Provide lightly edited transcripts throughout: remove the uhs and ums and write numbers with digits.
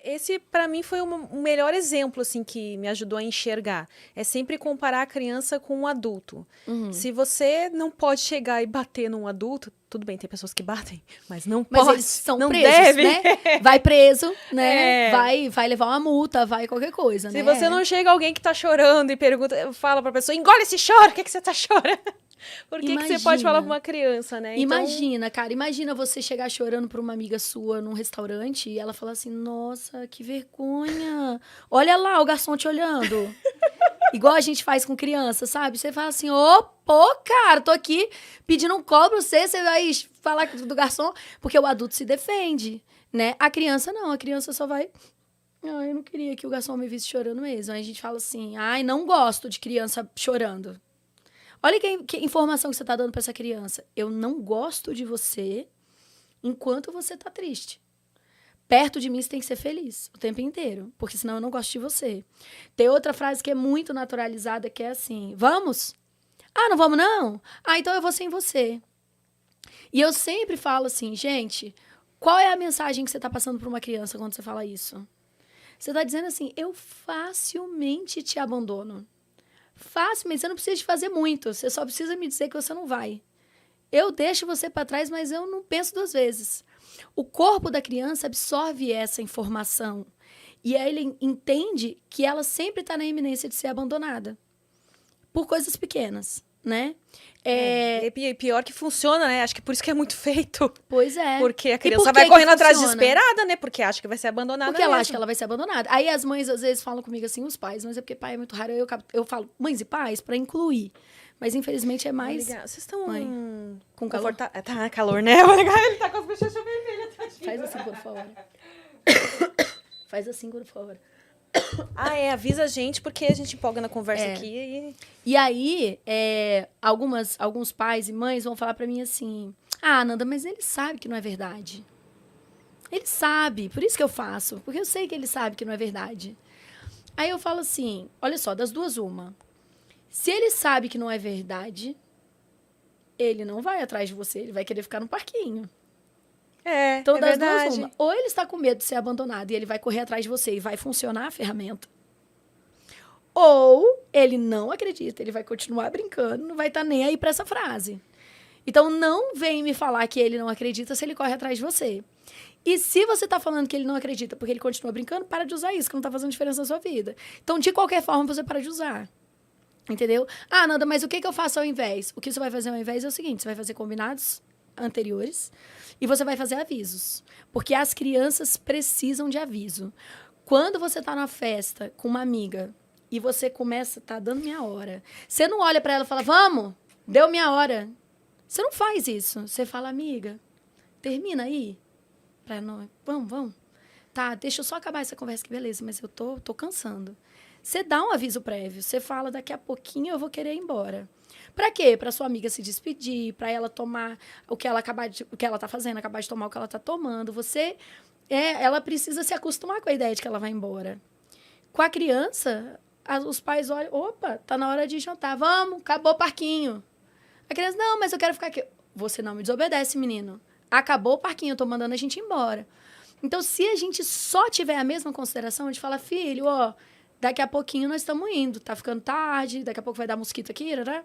Esse, pra mim, foi o melhor exemplo, assim, que me ajudou a enxergar. É sempre comparar a criança com um adulto. Uhum. Se você não pode chegar e bater num adulto, tudo bem, tem pessoas que batem, mas não Mas pode, eles são não presos, deve. né? Vai preso, né? É. Vai levar uma multa, vai qualquer coisa, Se né? você não chega alguém que tá chorando e pergunta, fala pra pessoa, engole esse choro, o que que você tá chorando? Por que que você pode falar pra Imagina. uma criança, né? Então, Imagina, cara, imagina você chegar chorando pra uma amiga sua num restaurante e ela falar assim: nossa, que vergonha. Olha lá o garçom te olhando. Igual a gente faz com criança, sabe? Você fala assim: ô, pô, cara, tô aqui pedindo um copo pra você, você vai falar do garçom, porque o adulto se defende, né? A criança não, a criança só vai. Ah, eu não queria que o garçom me visse chorando mesmo. Aí a gente fala assim: ai, não gosto de criança chorando. Olha que informação que você tá dando pra essa criança. Eu não gosto de você enquanto você tá triste. Perto de mim você tem que ser feliz o tempo inteiro, porque senão eu não gosto de você. Tem outra frase que é muito naturalizada, que é assim: vamos? Ah, não vamos não? Ah, então eu vou sem você. E eu sempre falo assim, gente, qual é a mensagem que você tá passando pra uma criança quando você fala isso? Você tá dizendo assim: eu facilmente te abandono. Facilmente, você não precisa de fazer muito, você só precisa me dizer que você não vai. Eu deixo você para trás, mas eu não penso duas vezes. O corpo da criança absorve essa informação. E aí ele entende que ela sempre está na iminência de ser abandonada. Por coisas pequenas, né? e pior que funciona, né? Acho que por isso que é muito feito. Pois é. Porque a E criança por vai que correndo atrás funciona? desesperada, né? Porque acha que vai ser abandonada Porque ela mesmo. acha que ela vai ser abandonada. Aí as mães às vezes falam comigo assim, os pais, mas é porque pai é muito raro. Eu falo mães e pais para incluir. Mas infelizmente é mais Obrigada. Vocês estão mãe. Com calor? confortáveis? Tá calor, né? Ele tá com as bochechas vermelhas, tadinho. Faz assim por fora. Faz assim por fora. Avisa a gente, porque a gente empolga na conversa É. aqui e... E aí, alguns pais e mães vão falar pra mim assim: ah, Nanda, mas ele sabe que não é verdade. Ele sabe, por isso que eu faço, porque eu sei que ele sabe que não é verdade. Aí eu falo assim: olha só, das duas, uma. Se ele sabe que não é verdade, ele não vai atrás de você, ele vai querer ficar no parquinho. Então, É das verdade. duas, uma. Ou ele está com medo de ser abandonado e ele vai correr atrás de você e vai funcionar a ferramenta. Ou ele não acredita, ele vai continuar brincando, não vai estar nem aí para essa frase. Então, não vem me falar que ele não acredita se ele corre atrás de você. E se você está falando que ele não acredita porque ele continua brincando, para de usar isso, que não está fazendo diferença na sua vida. Então, de qualquer forma, você para de usar. Entendeu? Ah, Nanda, mas o que eu faço ao invés? O que você vai fazer ao invés é o seguinte: você vai fazer combinados anteriores e você vai fazer avisos. Porque as crianças precisam de aviso. Quando você está na festa com uma amiga e você começa, tá dando minha hora, você não olha para ela e fala, vamos, deu minha hora. Você não faz isso. Você fala, amiga, termina aí. Pra nós. Vamos. Tá, deixa eu só acabar essa conversa, que beleza, mas eu tô cansando. Você dá um aviso prévio, você fala, daqui a pouquinho eu vou querer ir embora. Pra quê? Pra sua amiga se despedir, pra ela tomar o que ela tá fazendo, acabar de tomar o que ela tá tomando. Ela precisa se acostumar com a ideia de que ela vai embora. Com a criança, os pais olham, opa, tá na hora de jantar, vamos, acabou o parquinho. A criança, não, mas eu quero ficar aqui. Você não me desobedece, menino. Acabou o parquinho, eu tô mandando a gente embora. Então, se a gente só tiver a mesma consideração, a gente fala, filho, ó, daqui a pouquinho nós estamos indo, tá ficando tarde, daqui a pouco vai dar mosquito aqui, né?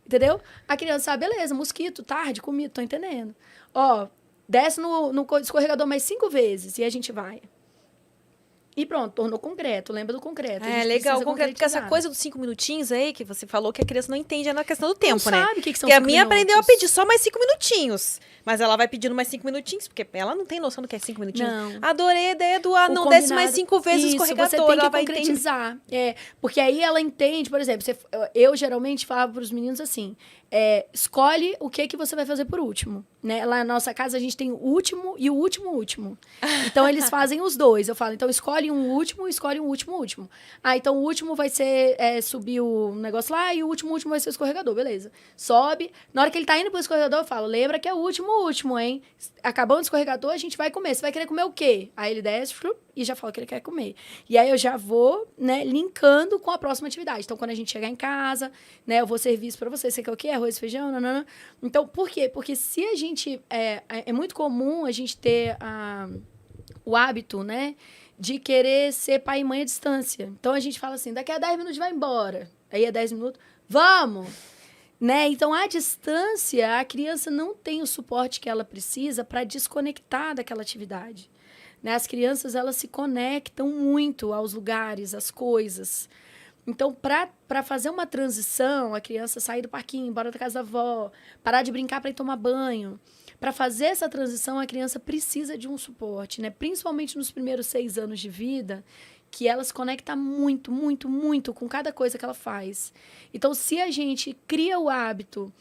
Entendeu? A criança, beleza, mosquito, tarde, comida, tô entendendo. Ó, desce no escorregador mais 5 vezes e a gente vai. E pronto, tornou concreto, lembra do concreto. Legal, o concreto, porque essa coisa dos 5 minutinhos aí, que você falou que a criança não entende, é na questão do tempo, né? Não sabe o que são 5 minutos. Porque a minha aprendeu a pedir só mais 5 minutinhos. Mas ela vai pedindo mais 5 minutinhos, porque ela não tem noção do que é 5 minutinhos. Não. Adorei a ideia do não desce mais 5 vezes o escorregador. Você tem que ela vai concretizar. Porque aí ela entende, por exemplo, eu geralmente falava para os meninos assim, escolhe o que você vai fazer por último. Né? Lá na nossa casa a gente tem o último e o último. Então eles fazem os dois. Eu falo, então escolhe um último, escolhe um último. Ah, então o último vai ser subir o negócio lá e o último vai ser o escorregador, beleza. Sobe. Na hora que ele tá indo pro escorregador, eu falo, lembra que é o último, hein? Acabando o escorregador, a gente vai comer. Você vai querer comer o quê? Aí ele desce e já fala que ele quer comer. E aí eu já vou, né, linkando com a próxima atividade. Então, quando a gente chegar em casa, né, eu vou servir isso pra você. Você quer o quê? Arroz, feijão, nanana. Então, por quê? Porque se a gente... É muito comum a gente ter o hábito, né, de querer ser pai e mãe à distância. Então, a gente fala assim, daqui a 10 minutos vai embora. Aí, 10 minutos, vamos! Né? Então, à distância, a criança não tem o suporte que ela precisa para desconectar daquela atividade. Né? As crianças, elas se conectam muito aos lugares, às coisas. Então, para fazer uma transição, a criança sair do parquinho, embora da casa da avó, parar de brincar para ir tomar banho. Para fazer essa transição, a criança precisa de um suporte, né? Principalmente nos primeiros 6 anos de vida, que ela se conecta muito, muito, muito com cada coisa que ela faz. Então, se a gente cria o hábito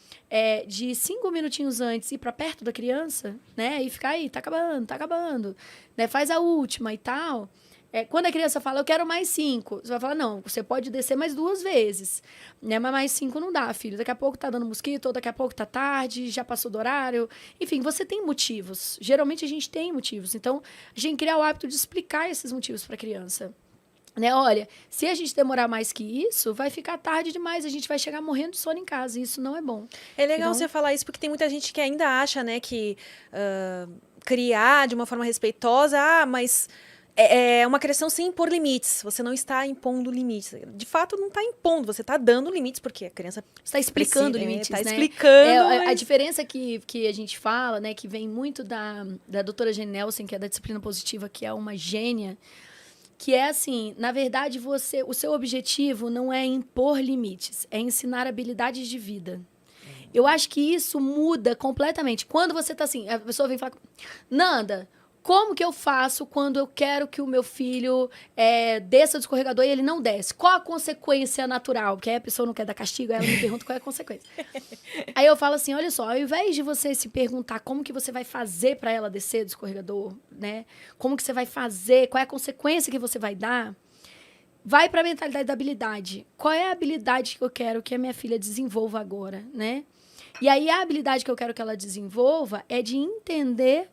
de 5 minutinhos antes ir para perto da criança, né? E ficar aí, tá acabando, né? Faz a última e tal. Quando a criança fala, eu quero mais 5, você vai falar, não, você pode descer mais 2 vezes, né? Mas mais 5 não dá, filho. Daqui a pouco tá dando mosquito, ou daqui a pouco tá tarde, já passou do horário. Enfim, você tem motivos. Geralmente a gente tem motivos. Então, a gente cria o hábito de explicar esses motivos para a criança. Né? Olha, se a gente demorar mais que isso, vai ficar tarde demais, a gente vai chegar morrendo de sono em casa, e isso não é bom. É legal Então, você falar isso, porque tem muita gente que ainda acha, né, que criar de uma forma respeitosa, mas é uma criação sem impor limites. Você não está impondo limites. De fato, não está impondo, você está dando limites, porque a criança está explicando limites, está né? explicando. A diferença que a gente fala, né, que vem muito da doutora Jane Nelsen, que é da disciplina positiva, que é uma gênia, que é assim, na verdade, o seu objetivo não é impor limites, é ensinar habilidades de vida. Eu acho que isso muda completamente. Quando você está assim, a pessoa vem falar, Nanda, como que eu faço quando eu quero que o meu filho desça do escorregador e ele não desce? Qual a consequência natural? Porque aí a pessoa não quer dar castigo, aí ela me pergunta qual é a consequência. Aí eu falo assim, olha só, ao invés de você se perguntar como que você vai fazer para ela descer do escorregador, né? Como que você vai fazer, qual é a consequência que você vai dar, vai para a mentalidade da habilidade. Qual é a habilidade que eu quero que a minha filha desenvolva agora, né? E aí a habilidade que eu quero que ela desenvolva é de entender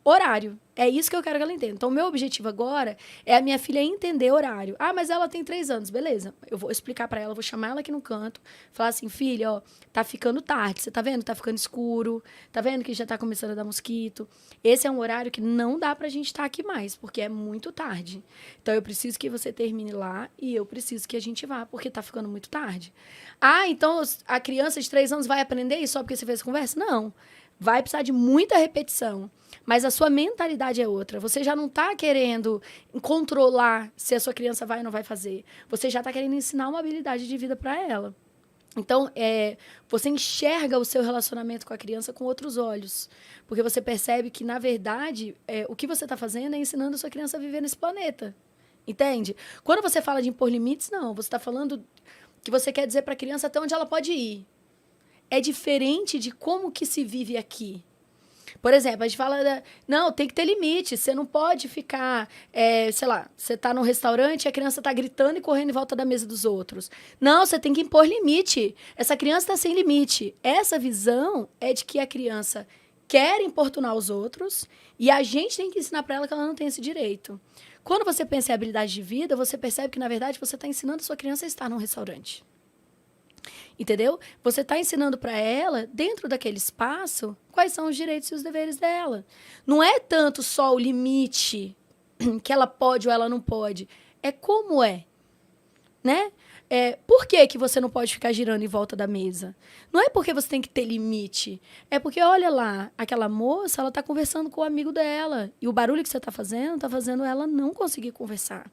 horário. É isso que eu quero que ela entenda. Então, o meu objetivo agora é a minha filha entender horário. Ah, mas ela tem 3 anos. Beleza. Eu vou explicar pra ela, vou chamar ela aqui no canto, falar assim, filha, ó, tá ficando tarde. Você tá vendo? Tá ficando escuro. Tá vendo que já tá começando a dar mosquito. Esse é um horário que não dá pra gente estar aqui mais, porque é muito tarde. Então, eu preciso que você termine lá e eu preciso que a gente vá, porque tá ficando muito tarde. Ah, então a criança de 3 anos vai aprender isso só porque você fez conversa? Não. Vai precisar de muita repetição. Mas a sua mentalidade é outra. Você já não está querendo controlar se a sua criança vai ou não vai fazer. Você já está querendo ensinar uma habilidade de vida para ela. Então, você enxerga o seu relacionamento com a criança com outros olhos. Porque você percebe que, na verdade, o que você está fazendo é ensinando a sua criança a viver nesse planeta. Entende? Quando você fala de impor limites, não. Você está falando que você quer dizer para a criança até onde ela pode ir. É diferente de como que se vive aqui. Por exemplo, a gente fala, não, tem que ter limite, você não pode ficar, sei lá, você está num restaurante e a criança está gritando e correndo em volta da mesa dos outros. Não, você tem que impor limite. Essa criança está sem limite. Essa visão é de que a criança quer importunar os outros e a gente tem que ensinar para ela que ela não tem esse direito. Quando você pensa em habilidade de vida, você percebe que, na verdade, você está ensinando a sua criança a estar num restaurante. Entendeu? Você está ensinando para ela, dentro daquele espaço, quais são os direitos e os deveres dela. Não é tanto só o limite que ela pode ou ela não pode. É como é. Né? Por que você não pode ficar girando em volta da mesa? Não é porque você tem que ter limite. É porque, olha lá, aquela moça, ela está conversando com o amigo dela. E o barulho que você está fazendo ela não conseguir conversar.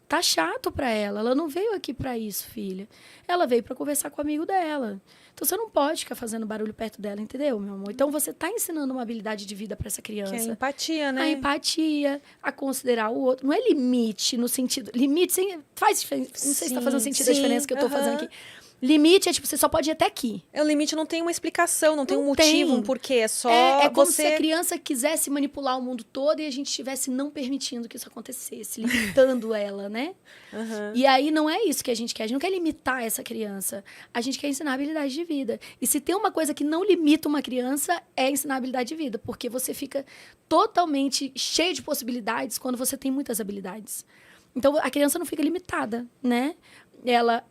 Tá chato para ela. Ela não veio aqui para isso, filha. Ela veio para conversar com o amigo dela. Então, você não pode ficar fazendo barulho perto dela, entendeu, meu amor? Então, você tá ensinando uma habilidade de vida para essa criança. Que é a empatia, né? A empatia, a considerar o outro. Não é limite no sentido... Limite faz diferença. Não sei se está fazendo sentido a diferença que eu tô fazendo aqui. Limite é tipo, você só pode ir até aqui. O limite não tem uma explicação, não tem um motivo, um porquê. É só como se a criança quisesse manipular o mundo todo e a gente estivesse não permitindo que isso acontecesse, limitando ela, né? E aí não é isso que a gente quer. A gente não quer limitar essa criança. A gente quer ensinar habilidade de vida. E se tem uma coisa que não limita uma criança, é ensinar habilidade de vida. Porque você fica totalmente cheio de possibilidades quando você tem muitas habilidades. Então, a criança não fica limitada, né? Ela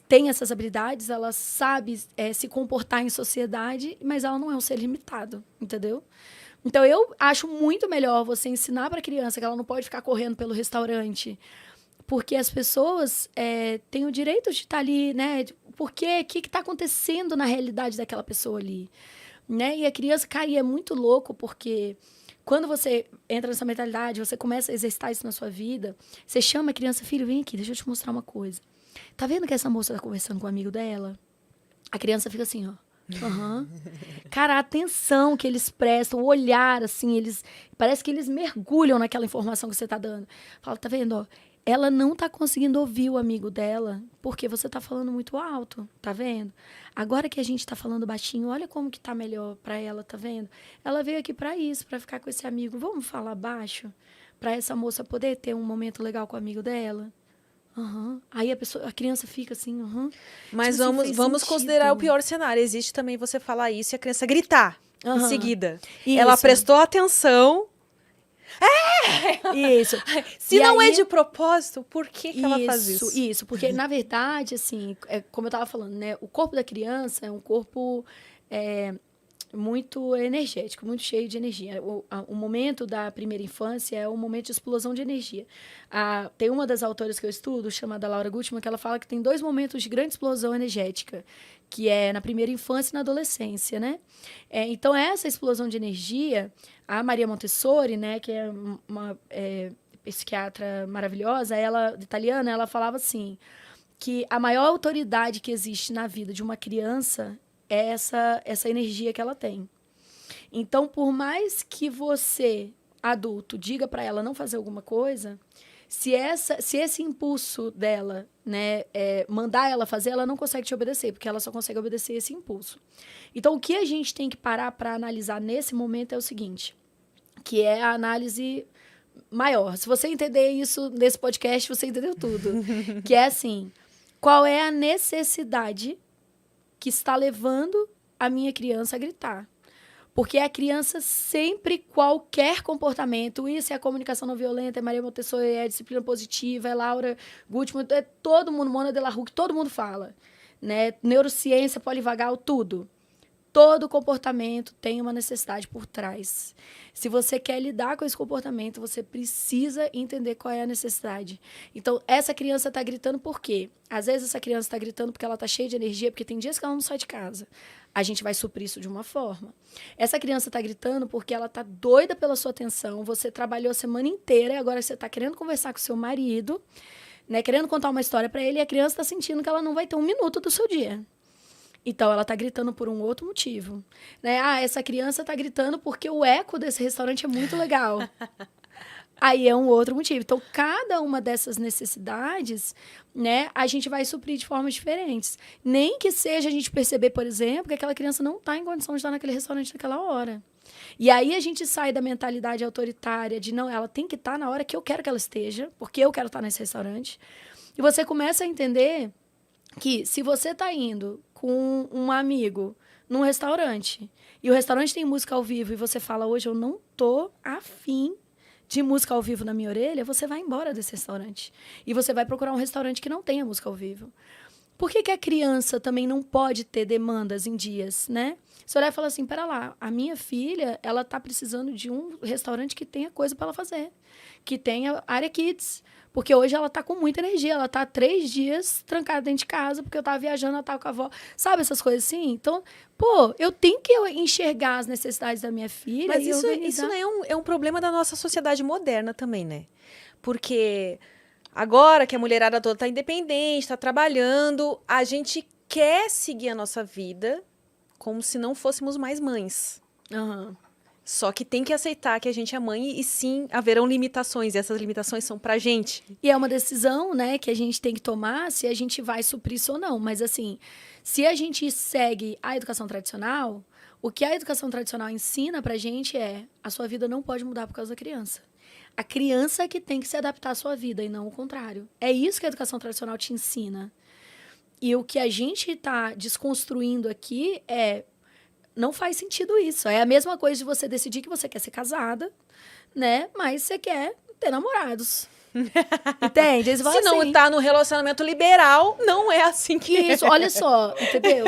tem essas habilidades, ela sabe se comportar em sociedade, mas ela não é um ser limitado, entendeu? Então, eu acho muito melhor você ensinar para a criança que ela não pode ficar correndo pelo restaurante, porque as pessoas têm o direito de estar ali, né? Porque o que está acontecendo na realidade daquela pessoa ali, né? E a criança, cara, e é muito louco, porque quando você entra nessa mentalidade, você começa a exercitar isso na sua vida, você chama a criança, filho, vem aqui, deixa eu te mostrar uma coisa. Tá vendo que essa moça tá conversando com o amigo dela? A criança fica assim, ó. Uhum. Cara, a atenção que eles prestam, o olhar, assim, parece que eles mergulham naquela informação que você tá dando. Fala, tá vendo, ó? Ela não tá conseguindo ouvir o amigo dela porque você tá falando muito alto, tá vendo? Agora que a gente tá falando baixinho, olha como que tá melhor pra ela, tá vendo? Ela veio aqui pra isso, pra ficar com esse amigo. Vamos falar baixo? Pra essa moça poder ter um momento legal com o amigo dela? Uhum. Aí a criança fica assim, Mas tipo assim, vamos considerar o pior cenário. Existe também você falar isso e a criança gritar em seguida. Ela prestou atenção. Isso. Se não é de propósito, por que ela faz isso? Isso, porque na verdade, assim, como eu estava falando, né? O corpo da criança é um corpo muito energético, muito cheio de energia. O momento da primeira infância é um momento de explosão de energia. Tem uma das autoras que eu estudo, chamada Laura Gutman, que ela fala que tem 2 momentos de grande explosão energética, que é na primeira infância e na adolescência, né? Então, essa explosão de energia, a Maria Montessori, né, que é uma psiquiatra maravilhosa, ela, italiana, ela falava assim, que a maior autoridade que existe na vida de uma criança é essa energia que ela tem. Então, por mais que você, adulto, diga para ela não fazer alguma coisa, se esse impulso dela, né, mandar ela fazer, ela não consegue te obedecer, porque ela só consegue obedecer esse impulso. Então, o que a gente tem que parar para analisar nesse momento é o seguinte, que é a análise maior. Se você entender isso nesse podcast, você entendeu tudo. Que é assim, qual é a necessidade que está levando a minha criança a gritar? Porque a criança sempre, qualquer comportamento, isso é a comunicação não violenta, é Maria Montessori, é a disciplina positiva, é Laura Gutman, é todo mundo, Mona Delahousse, todo mundo fala, né? Neurociência, polivagal, tudo. Todo comportamento tem uma necessidade por trás. Se você quer lidar com esse comportamento, você precisa entender qual é a necessidade. Então, essa criança está gritando por quê? Às vezes, essa criança está gritando porque ela está cheia de energia, porque tem dias que ela não sai de casa. A gente vai suprir isso de uma forma. Essa criança está gritando porque ela está doida pela sua atenção. Você trabalhou a semana inteira e agora você está querendo conversar com seu marido, né, querendo contar uma história para ele, e a criança está sentindo que ela não vai ter um minuto do seu dia. Então, ela está gritando por um outro motivo. Né? Essa criança está gritando porque o eco desse restaurante é muito legal. Aí é um outro motivo. Então, cada uma dessas necessidades, né, a gente vai suprir de formas diferentes. Nem que seja a gente perceber, por exemplo, que aquela criança não está em condição de estar naquele restaurante naquela hora. E aí a gente sai da mentalidade autoritária de, não, ela tem que estar na hora que eu quero que ela esteja, porque eu quero estar nesse restaurante. E você começa a entender que se você está indo com um amigo num restaurante e o restaurante tem música ao vivo e você fala, hoje eu não tô afim de música ao vivo na minha orelha, você vai embora desse restaurante. E você vai procurar um restaurante que não tenha música ao vivo. Por que a criança também não pode ter demandas em dias, né? Você olhar e falar assim, pera lá, a minha filha, ela tá precisando de um restaurante que tenha coisa para ela fazer, que tenha área kids, porque hoje ela tá com muita energia, ela tá 3 dias trancada dentro de casa, porque eu tava viajando, ela tava com a avó, sabe essas coisas assim? Então, eu tenho que enxergar as necessidades da minha filha. Mas isso né, é um problema da nossa sociedade moderna também, né? Porque agora que a mulherada toda tá independente, tá trabalhando, a gente quer seguir a nossa vida como se não fôssemos mais mães. Uhum. Só que tem que aceitar que a gente é mãe e sim, haverão limitações. E essas limitações são pra gente. E é uma decisão, né, que a gente tem que tomar se a gente vai suprir isso ou não. Mas, assim, se a gente segue a educação tradicional, o que a educação tradicional ensina pra gente é a sua vida não pode mudar por causa da criança. A criança é que tem que se adaptar à sua vida e não o contrário. É isso que a educação tradicional te ensina. E o que a gente está desconstruindo aqui não faz sentido isso. É a mesma coisa de você decidir que você quer ser casada, né? Mas você quer ter namorados. Entende? Aí você fala Se não assim, tá no relacionamento liberal, não é assim que isso, olha só, entendeu?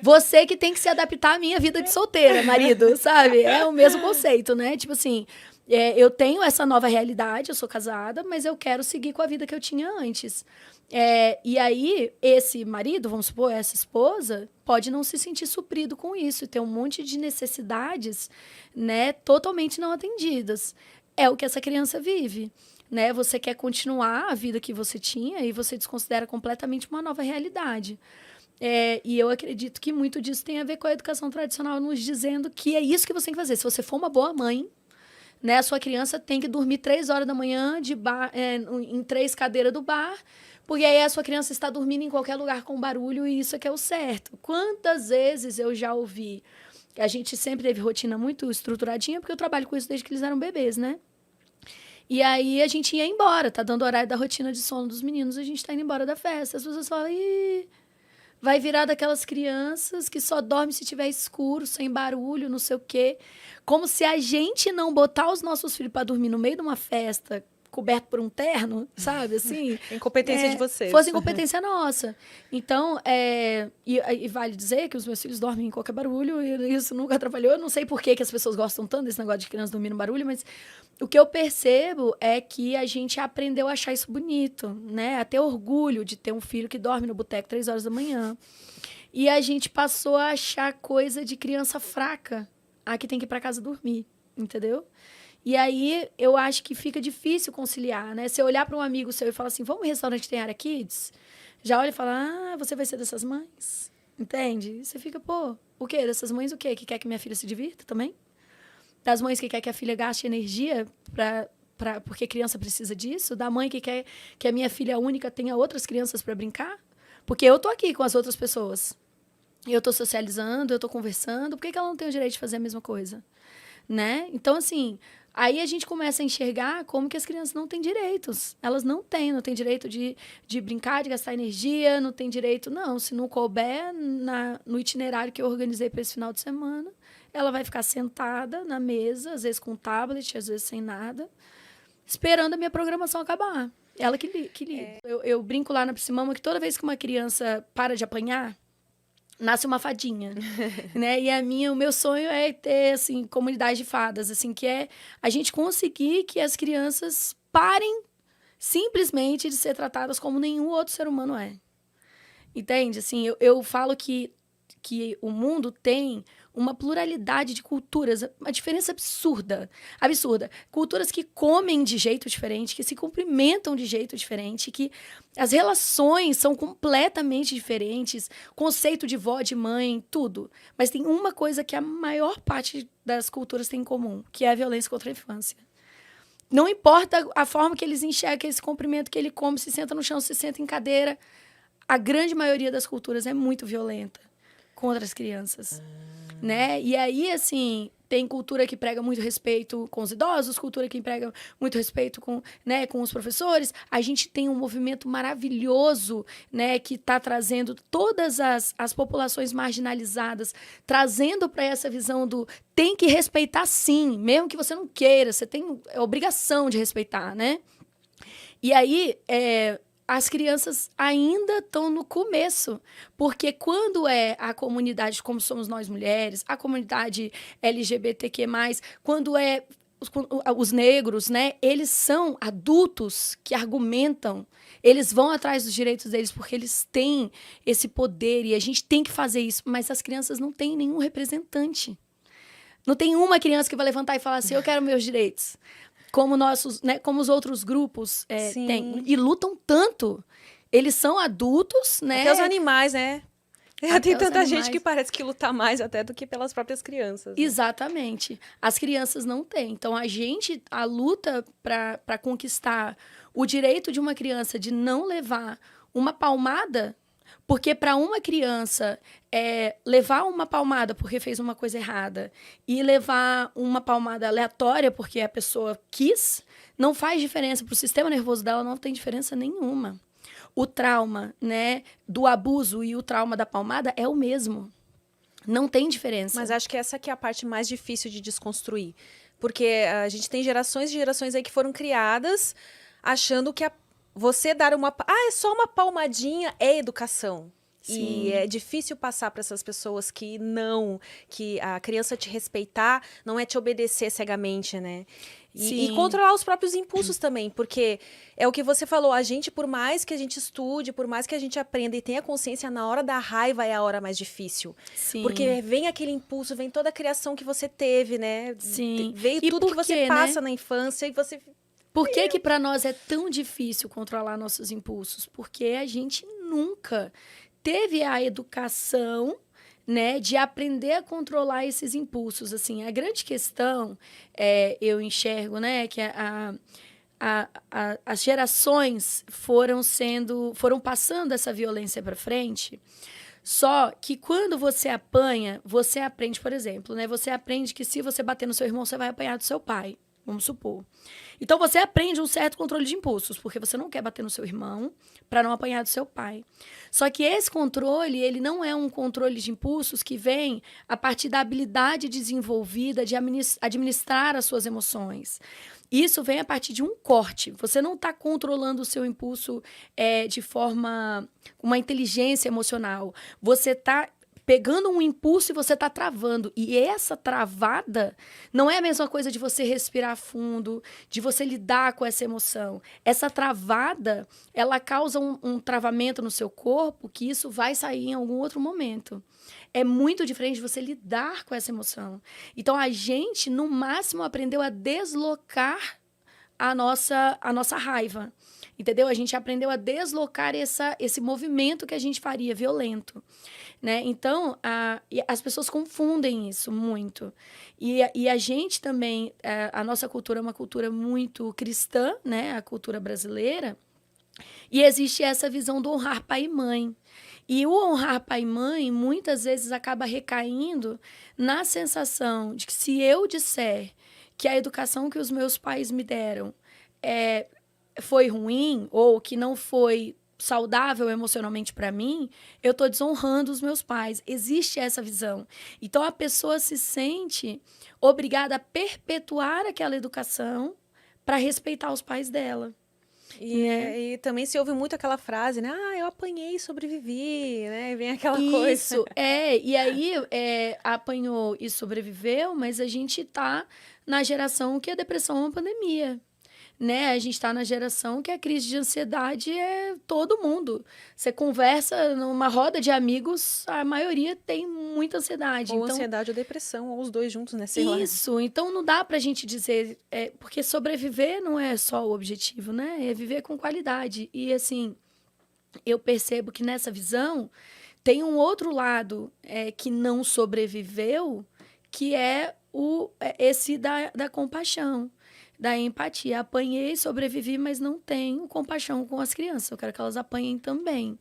Você que tem que se adaptar à minha vida de solteira, marido, sabe? É o mesmo conceito, né? Tipo assim, eu tenho essa nova realidade, eu sou casada, mas eu quero seguir com a vida que eu tinha antes. E aí, esse marido, vamos supor, essa esposa, pode não se sentir suprido com isso, e ter um monte de necessidades, né, totalmente não atendidas. É o que essa criança vive. Né? Você quer continuar a vida que você tinha e você desconsidera completamente uma nova realidade. E eu acredito que muito disso tem a ver com a educação tradicional, nos dizendo que é isso que você tem que fazer. Se você for uma boa mãe, né, a sua criança tem que dormir 3 horas da manhã em 3 cadeiras do bar, porque aí a sua criança está dormindo em qualquer lugar com barulho e isso é que é o certo. Quantas vezes eu já ouvi? A gente sempre teve rotina muito estruturadinha, porque eu trabalho com isso desde que eles eram bebês, né? E aí a gente ia embora, tá dando horário da rotina de sono dos meninos, a gente tá indo embora da festa. As pessoas falam, ih, vai virar daquelas crianças que só dorme se tiver escuro, sem barulho, não sei o quê. Como se a gente não botar os nossos filhos para dormir no meio de uma festa, coberto por um terno, sabe, assim? Incompetência de vocês. Fosse incompetência nossa. Então, e vale dizer que os meus filhos dormem em qualquer barulho, e isso nunca atrapalhou. Eu não sei por que as pessoas gostam tanto desse negócio de criança dormir no barulho, mas o que eu percebo é que a gente aprendeu a achar isso bonito, né? A ter orgulho de ter um filho que dorme no boteco 3 horas da manhã. E a gente passou a achar coisa de criança fraca, a que tem que ir para casa dormir, entendeu? E aí, eu acho que fica difícil conciliar, né? Se eu olhar para um amigo seu e falar assim, vamos no restaurante que tem área kids? Já olha e fala, você vai ser dessas mães? Entende? E você fica, pô, o quê? Dessas mães o quê? Que quer que minha filha se divirta também? Das mães que quer que a filha gaste energia porque criança precisa disso? Da mãe que quer que a minha filha única tenha outras crianças para brincar? Porque eu tô aqui com as outras pessoas. Eu tô socializando, eu tô conversando. Por que ela não tem o direito de fazer a mesma coisa? Né? Então, assim, aí a gente começa a enxergar como que as crianças não têm direitos. Elas não têm direito de brincar, de gastar energia, não têm direito, não. Se não couber no itinerário que eu organizei para esse final de semana, ela vai ficar sentada na mesa, às vezes com tablet, às vezes sem nada, esperando a minha programação acabar. Ela que lida. Eu brinco lá na Psimama que toda vez que uma criança para de apanhar, nasce uma fadinha, né? E o meu sonho é ter, assim, comunidade de fadas, assim, que é a gente conseguir que as crianças parem simplesmente de ser tratadas como nenhum outro ser humano é. Entende? Assim, eu falo que o mundo tem uma pluralidade de culturas, uma diferença absurda. Culturas que comem de jeito diferente, que se cumprimentam de jeito diferente, que as relações são completamente diferentes, conceito de vó, de mãe, tudo. Mas tem uma coisa que a maior parte das culturas tem em comum, que é a violência contra a infância. Não importa a forma que eles enxergam esse cumprimento que ele come, se senta no chão, se senta em cadeira, a grande maioria das culturas é muito violenta contra as crianças. Né? E aí, assim, tem cultura que prega muito respeito com os idosos, cultura que prega muito respeito com os professores. A gente tem um movimento maravilhoso, né, que está trazendo todas as populações marginalizadas, trazendo para essa visão do tem que respeitar sim, mesmo que você não queira, você tem a obrigação de respeitar, né? E aí, as crianças ainda estão no começo, porque quando é a comunidade, como somos nós mulheres, a comunidade LGBTQ+, quando é os negros, né, eles são adultos que argumentam, eles vão atrás dos direitos deles porque eles têm esse poder e a gente tem que fazer isso, mas as crianças não têm nenhum representante. Não tem uma criança que vai levantar e falar assim, eu quero meus direitos. Como como os outros grupos têm. E lutam tanto. Eles são adultos, né? Até os animais, né? Tem tanta gente que parece que luta mais até do que pelas próprias crianças. Né? Exatamente. As crianças não têm. Então, a luta para conquistar o direito de uma criança de não levar uma palmada, porque para uma criança levar uma palmada porque fez uma coisa errada e levar uma palmada aleatória porque a pessoa quis, não faz diferença. Para o sistema nervoso dela não tem diferença nenhuma. O trauma, né, do abuso e o trauma da palmada é o mesmo. Não tem diferença. Mas acho que essa que é a parte mais difícil de desconstruir. Porque a gente tem gerações e gerações aí que foram criadas achando que você dar uma... é só uma palmadinha, é educação. Sim. E é difícil passar para essas pessoas que a criança te respeitar não é te obedecer cegamente, né? E controlar os próprios impulsos também, porque é o que você falou, a gente, por mais que a gente estude, por mais que a gente aprenda e tenha consciência, na hora da raiva é a hora mais difícil. Sim. Porque vem aquele impulso, vem toda a criação que você teve, né? Sim. Veio E tudo que você passa, né? na infância e você... Por que para nós é tão difícil controlar nossos impulsos? Porque a gente nunca teve a educação, né, de aprender a controlar esses impulsos. Assim, a grande questão, eu enxergo, né, que as gerações foram passando essa violência para frente. Só que quando você apanha, você aprende, por exemplo, né, você aprende que se você bater no seu irmão, você vai apanhar do seu pai. Vamos supor. Então, você aprende um certo controle de impulsos, porque você não quer bater no seu irmão para não apanhar do seu pai. Só que esse controle, ele não é um controle de impulsos que vem a partir da habilidade desenvolvida de administrar as suas emoções. Isso vem a partir de um corte. Você não está controlando o seu impulso de forma... uma inteligência emocional. Você está pegando um impulso e você está travando. E essa travada não é a mesma coisa de você respirar fundo, de você lidar com essa emoção. Essa travada, ela causa um travamento no seu corpo que isso vai sair em algum outro momento. É muito diferente de você lidar com essa emoção. Então, a gente, no máximo, aprendeu a deslocar a nossa raiva. Entendeu? A gente aprendeu a deslocar esse movimento que a gente faria violento. Né? Então, as pessoas confundem isso muito. E a gente também, a nossa cultura é uma cultura muito cristã, né? A cultura brasileira, e existe essa visão do honrar pai e mãe. E o honrar pai e mãe, muitas vezes, acaba recaindo na sensação de que se eu disser que a educação que os meus pais me deram foi ruim, ou que não foi saudável emocionalmente para mim, eu estou desonrando os meus pais. Existe essa visão. Então, a pessoa se sente obrigada a perpetuar aquela educação para respeitar os pais dela. E também se ouve muito aquela frase, né? Eu apanhei e sobrevivi, né? E vem aquela coisa. Isso, e aí apanhou e sobreviveu, mas a gente tá na geração que a depressão é uma pandemia. Né? A gente está na geração que a crise de ansiedade é todo mundo. Você conversa numa roda de amigos, a maioria tem muita ansiedade. Ou ansiedade ou depressão, ou os dois juntos, né? Sei isso, lá. Então não dá pra gente dizer... porque sobreviver não é só o objetivo, né? É viver com qualidade. E assim, eu percebo que nessa visão tem um outro lado que não sobreviveu, que é esse da compaixão. Da empatia. Apanhei, sobrevivi, mas não tenho compaixão com as crianças. Eu quero que elas apanhem também.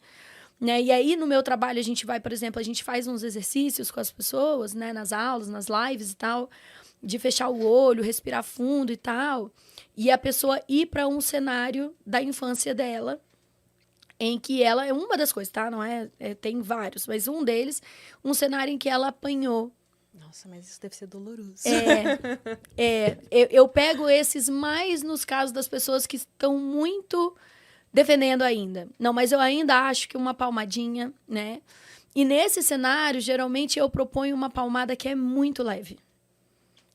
Né? E aí, no meu trabalho, a gente vai, por exemplo, a gente faz uns exercícios com as pessoas, né? Nas aulas, nas lives e tal, de fechar o olho, respirar fundo e tal. E a pessoa ir para um cenário da infância dela, em que ela... É uma das coisas, tá? Não tem vários, mas um deles, um cenário em que ela apanhou. Nossa, mas isso deve ser doloroso. Eu pego esses mais nos casos das pessoas que estão muito defendendo ainda. Não, mas eu ainda acho que uma palmadinha, né? E nesse cenário, geralmente, eu proponho uma palmada que é muito leve.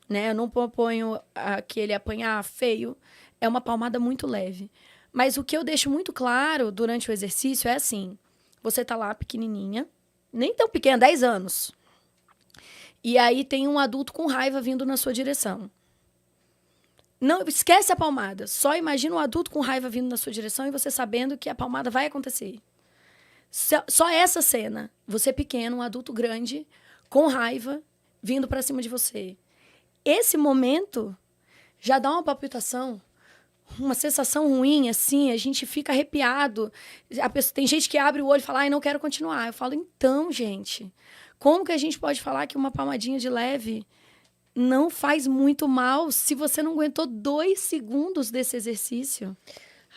Né? Eu não proponho aquele apanhar feio. É uma palmada muito leve. Mas o que eu deixo muito claro durante o exercício é assim. Você tá lá pequenininha, nem tão pequena, 10 anos. E aí tem um adulto com raiva vindo na sua direção. Não esquece a palmada. Só imagina um adulto com raiva vindo na sua direção e você sabendo que a palmada vai acontecer. Só essa cena. Você pequeno, um adulto grande, com raiva, vindo para cima de você. Esse momento já dá uma palpitação, uma sensação ruim, assim, a gente fica arrepiado. Tem gente que abre o olho e fala, não quero continuar. Eu falo, então, gente... Como que a gente pode falar que uma palmadinha de leve não faz muito mal se você não aguentou 2 segundos desse exercício?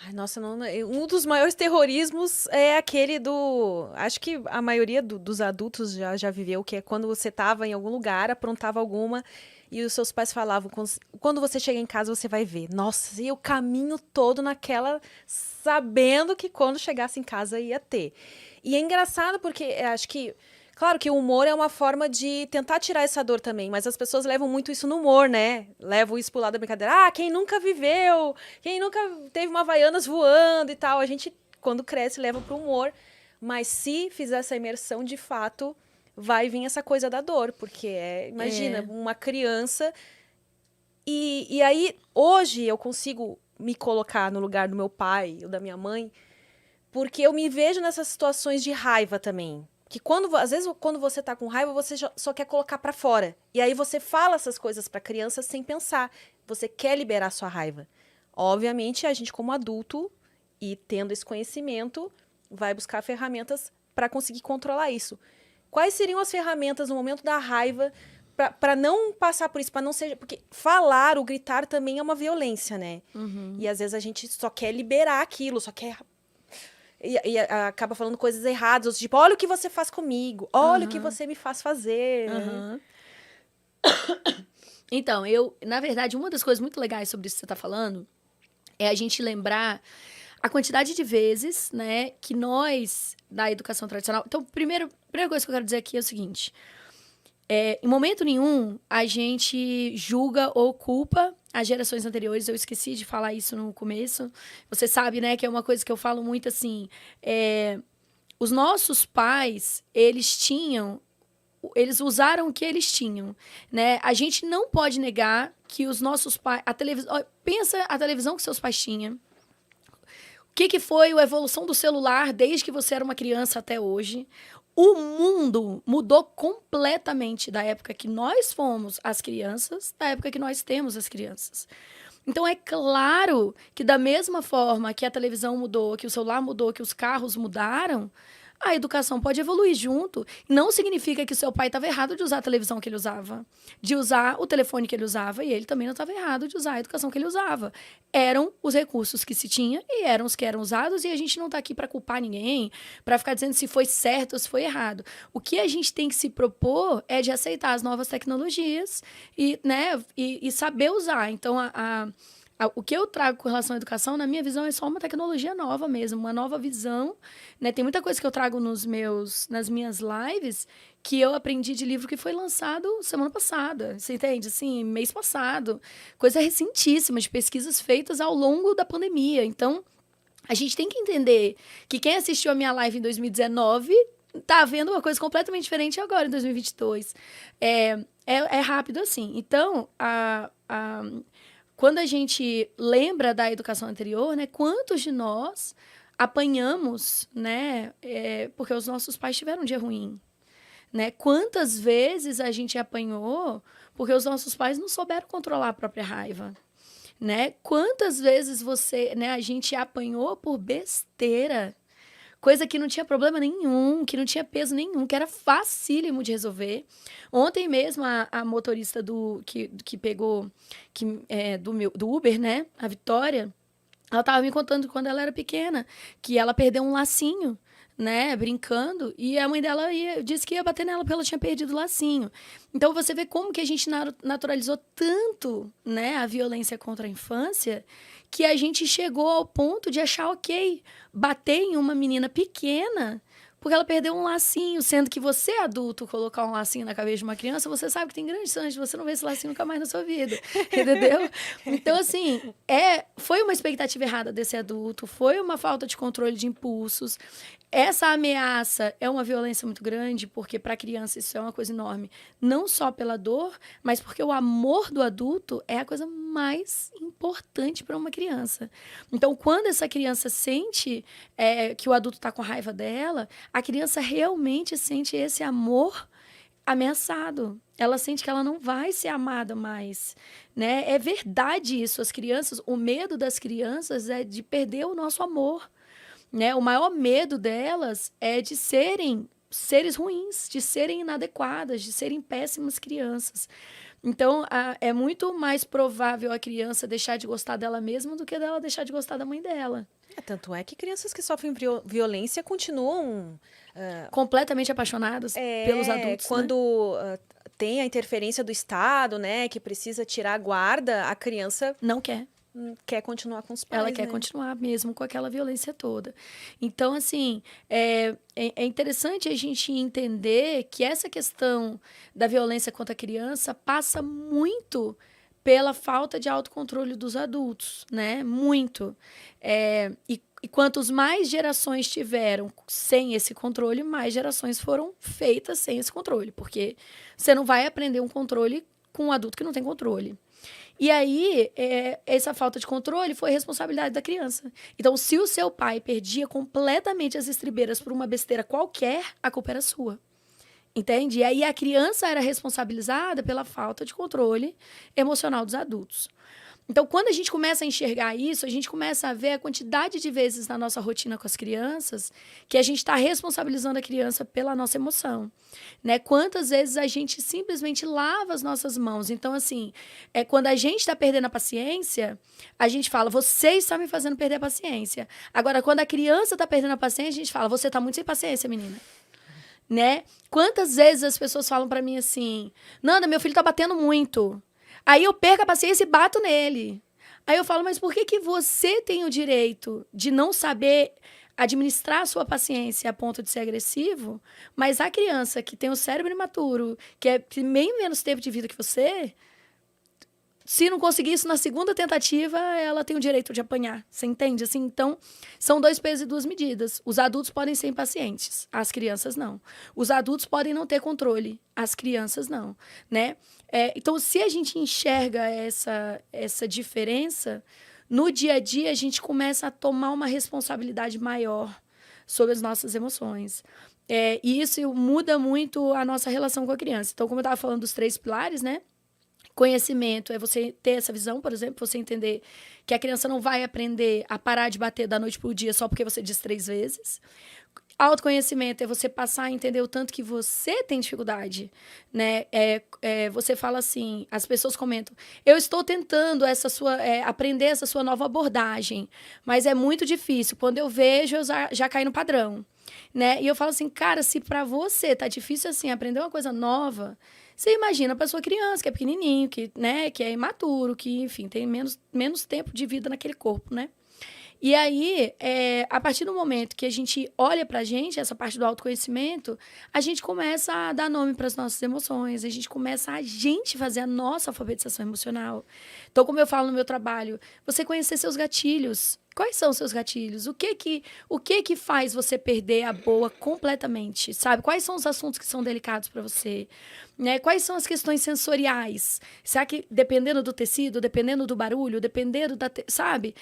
Ai, nossa, um dos maiores terrorismos é aquele do... Acho que a maioria dos adultos já viveu, que é quando você estava em algum lugar, aprontava alguma... e os seus pais falavam, quando você chega em casa, você vai ver. Nossa, e o caminho todo naquela, sabendo que quando chegasse em casa ia ter. E é engraçado porque acho que, claro que o humor é uma forma de tentar tirar essa dor também, mas as pessoas levam muito isso no humor, né? Levam isso pro lado da brincadeira. Ah, quem nunca viveu, quem nunca teve uma Havaianas voando e tal. A gente, quando cresce, leva pro humor. Mas se fizer essa imersão, de fato, vai vir essa coisa da dor. Porque, imagina, uma criança... E aí, hoje, eu consigo me colocar no lugar do meu pai ou da minha mãe, porque eu me vejo nessas situações de raiva também. Que às vezes, quando você tá com raiva, você só quer colocar pra fora. E aí você fala essas coisas pra criança sem pensar. Você quer liberar sua raiva. Obviamente, a gente, como adulto, e tendo esse conhecimento, vai buscar ferramentas para conseguir controlar isso. Quais seriam as ferramentas no momento da raiva para não passar por isso, para não ser... Porque falar, o gritar também é uma violência, né? E às vezes a gente só quer liberar aquilo, só quer... E acaba falando coisas erradas, tipo, olha o que você faz comigo, olha o que você me faz fazer. Então, na verdade, uma das coisas muito legais sobre isso que você está falando é a gente lembrar a quantidade de vezes, né, que nós, da educação tradicional... Então, primeira coisa que eu quero dizer aqui é o seguinte. Em momento nenhum, a gente julga ou culpa as gerações anteriores. Eu esqueci de falar isso no começo. Você sabe, né, que é uma coisa que eu falo muito assim. Os nossos pais, eles usaram o que eles tinham, né? A gente não pode negar que os nossos pais... Pensa a televisão que seus pais tinham. O que foi a evolução do celular desde que você era uma criança até hoje? O mundo mudou completamente da época que nós fomos as crianças, da época que nós temos as crianças. Então, é claro que da mesma forma que a televisão mudou, que o celular mudou, que os carros mudaram, a educação pode evoluir junto. Não significa que o seu pai estava errado de usar a televisão que ele usava, de usar o telefone que ele usava, e ele também não estava errado de usar a educação que ele usava. Eram os recursos que se tinha e eram os que eram usados, e a gente não está aqui para culpar ninguém, para ficar dizendo se foi certo ou se foi errado. O que a gente tem que se propor é de aceitar as novas tecnologias e, né, e saber usar. Então, o que eu trago com relação à educação, na minha visão, é só uma tecnologia nova mesmo, uma nova visão, né? Tem muita coisa que eu trago nas minhas lives que eu aprendi de livro que foi lançado semana passada, você entende? Assim, mês passado. Coisa recentíssima, de pesquisas feitas ao longo da pandemia. Então, a gente tem que entender que quem assistiu a minha live em 2019 tá vendo uma coisa completamente diferente agora, em 2022. É rápido assim. Então, quando a gente lembra da educação anterior, né, quantos de nós apanhamos, né, porque os nossos pais tiveram um dia ruim, né? Quantas vezes a gente apanhou porque os nossos pais não souberam controlar a própria raiva, né? Quantas vezes a gente apanhou por besteira, coisa que não tinha problema nenhum, que não tinha peso nenhum, que era facílimo de resolver. Ontem mesmo, a motorista que pegou do Uber, né? A Vitória, ela estava me contando quando ela era pequena, que ela perdeu um lacinho, né? Brincando, e a mãe dela disse que ia bater nela porque ela tinha perdido o lacinho. Então, você vê como que a gente naturalizou tanto, né, a violência contra a infância, que a gente chegou ao ponto de achar ok bater em uma menina pequena porque ela perdeu um lacinho, sendo que você, adulto, colocar um lacinho na cabeça de uma criança, você sabe que tem grandes chances de você não ver esse lacinho nunca mais na sua vida, entendeu? Então, assim, foi uma expectativa errada desse adulto, foi uma falta de controle de impulsos. Essa ameaça é uma violência muito grande, porque para a criança isso é uma coisa enorme. Não só pela dor, mas porque o amor do adulto é a coisa mais importante para uma criança. Então, quando essa criança sente que o adulto está com raiva dela, a criança realmente sente esse amor ameaçado. Ela sente que ela não vai ser amada mais, né? É verdade isso. O medo das crianças é de perder o nosso amor. Né? O maior medo delas é de serem seres ruins, de serem inadequadas, de serem péssimas crianças. Então, é muito mais provável a criança deixar de gostar dela mesma do que dela deixar de gostar da mãe dela. Tanto é que crianças que sofrem violência continuam... completamente apaixonadas pelos adultos. Quando tem a interferência do Estado, né, que precisa tirar a guarda, a criança Não quer. quer continuar com os pais, Ela quer né? continuar mesmo com aquela violência toda. Então, assim, é interessante a gente entender que essa questão da violência contra a criança passa muito pela falta de autocontrole dos adultos, né? Muito. E quantos mais gerações tiveram sem esse controle, mais gerações foram feitas sem esse controle. Porque você não vai aprender um controle com um adulto que não tem controle. E aí, essa falta de controle foi responsabilidade da criança. Então, se o seu pai perdia completamente as estribeiras por uma besteira qualquer, a culpa era sua. Entende? E aí, a criança era responsabilizada pela falta de controle emocional dos adultos. Então, quando a gente começa a enxergar isso, a gente começa a ver a quantidade de vezes na nossa rotina com as crianças que a gente está responsabilizando a criança pela nossa emoção, né? Quantas vezes a gente simplesmente lava as nossas mãos. Então, assim, quando a gente está perdendo a paciência, a gente fala, você está me fazendo perder a paciência. Agora, quando a criança está perdendo a paciência, a gente fala, você está muito sem paciência, menina. Né? Quantas vezes as pessoas falam para mim assim, Nanda, meu filho está batendo muito. Aí eu perco a paciência e bato nele. Aí eu falo, mas por que você tem o direito de não saber administrar a sua paciência a ponto de ser agressivo, mas a criança que tem o cérebro imaturo, que tem bem menos tempo de vida que você, se não conseguir isso na segunda tentativa, ela tem o direito de apanhar. Você entende? Assim, então, são 2 pesos e 2 medidas. Os adultos podem ser impacientes, as crianças não. Os adultos podem não ter controle, as crianças não, né? Então, se a gente enxerga essa diferença, no dia a dia a gente começa a tomar uma responsabilidade maior sobre as nossas emoções. E isso muda muito a nossa relação com a criança. Então, como eu estava falando dos 3 pilares, né? Conhecimento é você ter essa visão, por exemplo, você entender que a criança não vai aprender a parar de bater da noite pro dia só porque você diz 3 vezes. Autoconhecimento é você passar a entender o tanto que você tem dificuldade, né? Você fala assim, as pessoas comentam, eu estou tentando aprender essa sua nova abordagem, mas é muito difícil. Quando eu vejo, eu já caio no padrão, né? E eu falo assim, cara, se para você tá difícil assim aprender uma coisa nova, você imagina para sua criança, que é pequenininho, que, né, que é imaturo, que, enfim, tem menos tempo de vida naquele corpo, né? E aí, a partir do momento que a gente olha pra gente, essa parte do autoconhecimento, a gente começa a dar nome para as nossas emoções, a gente começa a fazer a nossa alfabetização emocional. Então, como eu falo no meu trabalho, você conhecer seus gatilhos. Quais são os seus gatilhos? O que faz você perder a boa completamente, sabe? Quais são os assuntos que são delicados para você? Né? Quais são as questões sensoriais? Será que, dependendo do tecido, dependendo do barulho, dependendo sabe?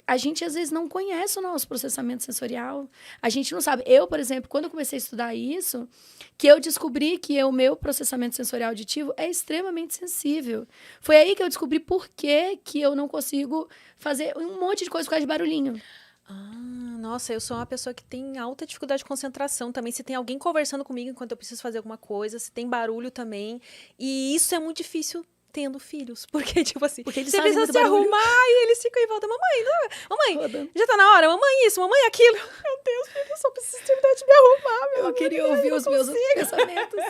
A gente, às vezes, não conhece o nosso processamento sensorial. A gente não sabe. Eu, por exemplo, quando eu comecei a estudar isso, que eu descobri que o meu processamento sensorial auditivo é extremamente sensível. Foi aí que eu descobri por que eu não consigo fazer um monte de coisa por causa de barulhinho. Nossa, eu sou uma pessoa que tem alta dificuldade de concentração também. Se tem alguém conversando comigo enquanto eu preciso fazer alguma coisa, se tem barulho também. E isso é muito difícil tendo filhos. Porque, tipo assim, Porque eles você fazem precisa muito se barulho. arrumar e eles ficam em volta. Mamãe, Rodando. já tá na hora? Mamãe isso, mamãe aquilo. Meu Deus, filho, eu só preciso terminar de me arrumar, meu Eu amor. queria ouvir os meus pensamentos.